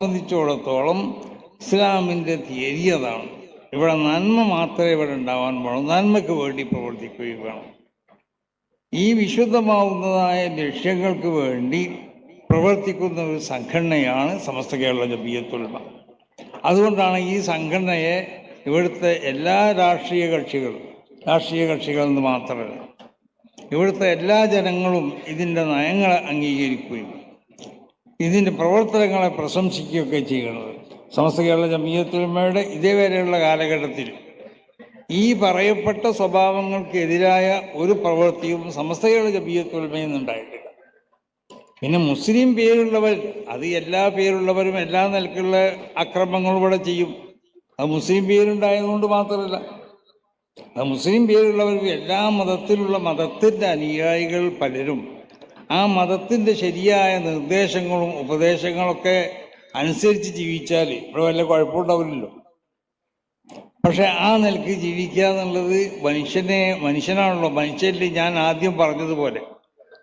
സംബന്ധിച്ചിടത്തോളം ഇസ്ലാമിൻ്റെ തിയറി അതാണ്. ഇവിടെ നന്മ മാത്രമേ ഇവിടെ ഉണ്ടാവാൻ പാടുള്ളൂ, നന്മയ്ക്ക് വേണ്ടി പ്രവർത്തിക്കുകയും വേണം. ഈ വിശുദ്ധമാവുന്നതായ ലക്ഷ്യങ്ങൾക്ക് വേണ്ടി പ്രവർത്തിക്കുന്ന ഒരു സംഘടനയാണ് സമസ്ത കേരള ജമിയത്തുൽ ഉലമ. അതുകൊണ്ടാണ് ഈ സംഘടനയെ ഇവിടുത്തെ എല്ലാ രാഷ്ട്രീയ കക്ഷികളെന്ന് മാത്രമല്ല, ഇവിടുത്തെ എല്ലാ ജനങ്ങളും ഇതിൻ്റെ നയങ്ങളെ അംഗീകരിക്കുകയും ഇതിൻ്റെ പ്രവർത്തനങ്ങളെ പ്രശംസിക്കുകയൊക്കെ ചെയ്യുന്നത്. സമസ്ത കേരള ജമിയത്തുൽ ഉലമയുടെ ഇതേവരെയുള്ള കാലഘട്ടത്തിൽ ഈ പറയപ്പെട്ട സ്വഭാവങ്ങൾക്കെതിരായ ഒരു പ്രവൃത്തിയും സമസ്ത കേരള ജമിയത്തുൽ ഉലമയിൽ നിന്നുണ്ടായിട്ടില്ല. പിന്നെ മുസ്ലിം പേരുള്ളവർ, അത് എല്ലാ പേരുള്ളവരും എല്ലാ നിലക്കുള്ള അക്രമങ്ങളും ഇവിടെ ചെയ്യും. അത് മുസ്ലിം പേരുണ്ടായതുകൊണ്ട് മാത്രമല്ല, അത് മുസ്ലിം പേരുള്ളവർ എല്ലാ മതത്തിൻ്റെ അനുയായികൾ പലരും ആ മതത്തിൻ്റെ ശരിയായ നിർദ്ദേശങ്ങളും ഉപദേശങ്ങളൊക്കെ അനുസരിച്ച് ജീവിച്ചാൽ ഇവിടെ വല്ല കുഴപ്പമുണ്ടാവില്ലല്ലോ. പക്ഷെ ആ നിലക്ക് ജീവിക്കുക എന്നുള്ളത് മനുഷ്യനാണല്ലോ. മനുഷ്യരിൽ ഞാൻ ആദ്യം പറഞ്ഞതുപോലെ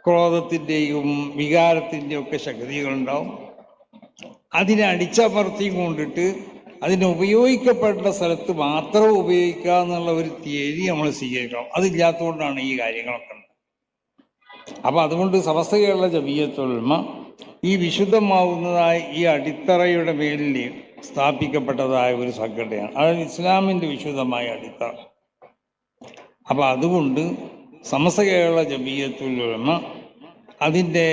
ക്രോധത്തിൻ്റെയും വികാരത്തിൻ്റെയും ഒക്കെ ശക്തികളുണ്ടാവും. അതിനെ അടിച്ചമർത്തിയും കൊണ്ടിട്ട് അതിനെ ഉപയോഗിക്കപ്പെട്ട സ്ഥലത്ത് മാത്രം ഉപയോഗിക്കുക എന്നുള്ള ഒരു തിയറി നമ്മൾ സ്വീകരിക്കണം. അതില്ലാത്തതുകൊണ്ടാണ് ഈ കാര്യങ്ങളൊക്കെ. അപ്പം അതുകൊണ്ട് സമസ്ത കേരള ജമിയത്തുൽ ഉലമ ഈ വിശുദ്ധമാവുന്നതായ ഈ അടിത്തറയുടെ പേരിൽ സ്ഥാപിക്കപ്പെട്ടതായ ഒരു സംഘടനയാണ്. അതായത് ഇസ്ലാമിൻ്റെ വിശുദ്ധമായ അടിത്തറ. അപ്പം അതുകൊണ്ട് സമസ്ത കേരള ജമിയത്തുൽ ഉലമ അതിൻ്റെ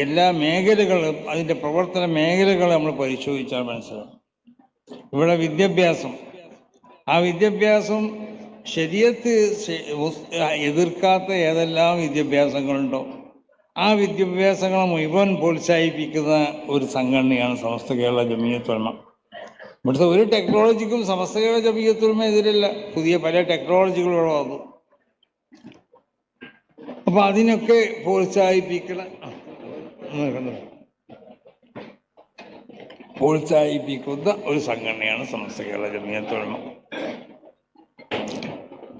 എല്ലാ മേഖലകളും, അതിൻ്റെ പ്രവർത്തന മേഖലകൾ നമ്മൾ പരിശോധിച്ചാൽ മനസ്സിലാവും. ഇവിടെ വിദ്യാഭ്യാസം, ആ വിദ്യാഭ്യാസം ശരീഅത്ത് എതിർക്കാത്ത ഏതെല്ലാം വിദ്യാഭ്യാസങ്ങളുണ്ടോ ആ വിദ്യാഭ്യാസങ്ങളെ മുഴുവൻ പ്രോത്സാഹിപ്പിക്കുന്ന ഒരു സംഘടനയാണ് സമസ്ത കേരള ജമിയത്തുൽ ഉലമ. ഇവിടുത്തെ ഒരു ടെക്നോളജിക്കും സമസ്ത കേരള ജമിയത്തുൽ ഉലമ എതിരല്ല. പുതിയ പല ടെക്നോളജികളും വന്നു. അപ്പം അതിനൊക്കെ പ്രോത്സാഹിപ്പിക്കുന്ന ഒരു സംഘടനയാണ് സമസ്ത കേരള ജമിയത്തുൽ ഉലമ.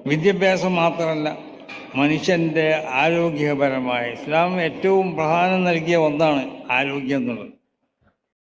വിദ്യാഭ്യാസം മാത്രമല്ല, മനുഷ്യൻ്റെ ആരോഗ്യപരമായ ഇസ്ലാം ഏറ്റവും പ്രധാനം നൽകിയ ഒന്നാണ് ആരോഗ്യം എന്നുള്ളത്.